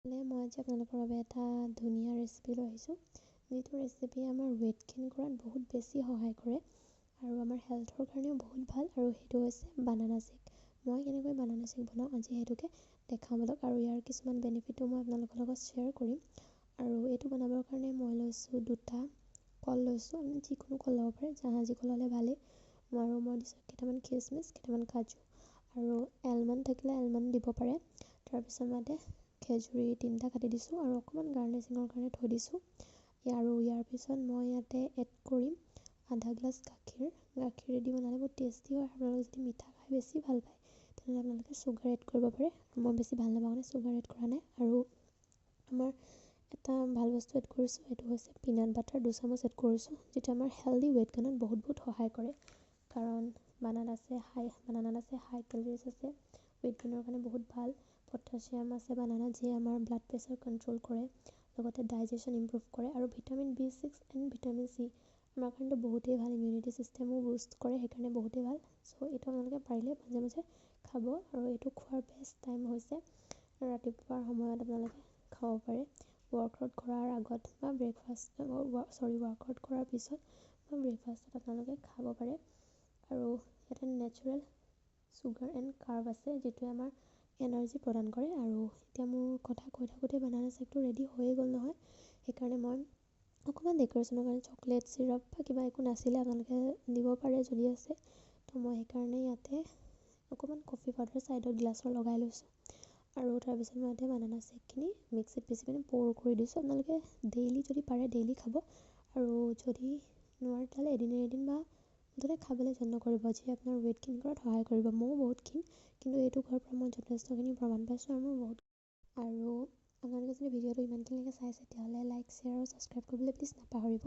মই আজি আপোনালোকৰ বাবে এটা ধুনীয়া ৰেচিপি লৈ আহিছোঁ, যিটো ৰেচিপি আমাৰ ৱেইট গেইন কৰাত বহুত বেছি সহায় কৰে আৰু আমাৰ হেল্থৰ কাৰণেও বহুত ভাল। আৰু সেইটো হৈছে বানানা শ্বেক। মই কেনেকৈ বানানা শ্বেক বনাওঁ আজি সেইটোকে দেখাওঁ বলক, আৰু ইয়াৰ কিছুমান বেনিফিটো মই আপোনালোকৰ লগত শ্বেয়াৰ কৰিম। আৰু এইটো বনাবৰ কাৰণে মই লৈছোঁ দুটা কল লৈছোঁ, আমি যিকোনো কল ল'ব পাৰে, জাহাজী কল হ'লে ভালেই। আৰু মই দিছোঁ কেইটামান খিচমিচ, কেইটামান কাজু, আৰু এলমণ্ড থাকিলে এলমণ্ড দিব পাৰে। তাৰপিছত মই খেজুৰি 3টা কাটি দিছোঁ আৰু অকণমান গাৰ্নিচিঙৰ কাৰণে থৈ দিছোঁ। আৰু ইয়াৰ পিছত মই ইয়াতে এড কৰিম আধা গ্লাছ গাখীৰ। গাখীৰেদি বনালে বহুত টেষ্টি হয়। আপোনালোকে যদি মিঠা খাই বেছি ভাল পায় তেনেহ'লে আপোনালোকে চুগাৰ এড কৰিব পাৰে। মই বেছি ভাল নাপাওঁ কাৰণে চুগাৰ এড কৰা নাই। আৰু আমাৰ এটা ভাল বস্তু এড কৰিছোঁ, সেইটো হৈছে পিনাট বাটাৰ 2 চামুচ এড কৰিছোঁ, যিটো আমাৰ হেল্ডি ৱেইট গেইনত বহুত সহায় কৰে। কাৰণ বানানাত আছে হাই কেলৰিজ আছে, ৱেইট গেইনৰ কাৰণে বহুত ভাল। পটাছিয়াম আছে বানানাত, যিয়ে আমাৰ ব্লাড প্ৰেছাৰ কণ্ট্ৰল কৰে, লগতে ডাইজেশ্যন ইম্প্ৰুভ কৰে। আৰু vitamin B6 and vitamin C আমাৰ কাৰণেতো বহুতেই ভাল, ইমিউনিটি ছিষ্টেমো বুষ্ট কৰে, সেইকাৰণে বহুতেই ভাল। চ' এইটো আপোনালোকে পাৰিলে মাজে মাজে খাব। আৰু এইটো খোৱাৰ বেষ্ট টাইম হৈছে ৰাতিপুৱাৰ সময়ত আপোনালোকে খাব পাৰে, ৱৰ্কআউট কৰাৰ আগত বা ৱৰ্কআউট কৰাৰ পিছত বা ব্ৰেকফাষ্টত আপোনালোকে খাব পাৰে। আৰু ইয়াতে নেচাৰেল চুগাৰ এণ্ড কাৰ্ব আছে, যিটোৱে আমাৰ এনাৰ্জি প্ৰদান কৰে। আৰু এতিয়া মোৰ কথা কৈ থাকোঁতে বানানা শ্বেকটো ৰেডি হৈয়ে গ'ল নহয়, সেইকাৰণে মই অকণমান ডেক'ৰেশ্যনৰ কাৰণে চকলেট চিৰাপ বা কিবা একো নাছিলে আপোনালোকে দিব পাৰে যদি আছে। তো মই সেইকাৰণে ইয়াতে অকণমান কফি পাউডাৰ ছাইডত গ্লাছৰ লগাই লৈছোঁ। আৰু তাৰপিছত মই ইয়াতে বানানা শ্বেকখিনি মিক্সিত পিচি পিনে প'ৰ কৰি দিছোঁ। আপোনালোকে ডেইলি যদি পাৰে ডেইলি খাব, আৰু যদি নোৱাৰে তেতিয়াহ'লে এদিন এদিন বা মুঠতে খাবলৈ যত্ন কৰিব, যিয়ে আপোনাৰ ৱেইট গেইন কৰাত সহায় কৰিব। ময়ো বহুত ক্ষীণ, কিন্তু এইটো খোৱাৰ পৰা মই যথেষ্টখিনি প্ৰমাণ পাইছোঁ আৰু মোৰ বহুত। আৰু আপোনালোকে যদি ভিডিঅ'টো ইমানখিনিলৈকে চাইছে তেতিয়াহ'লে লাইক, শ্বেয়াৰ আৰু ছাবস্ক্ৰাইব কৰিবলৈ প্লিজ নাপাহৰিব।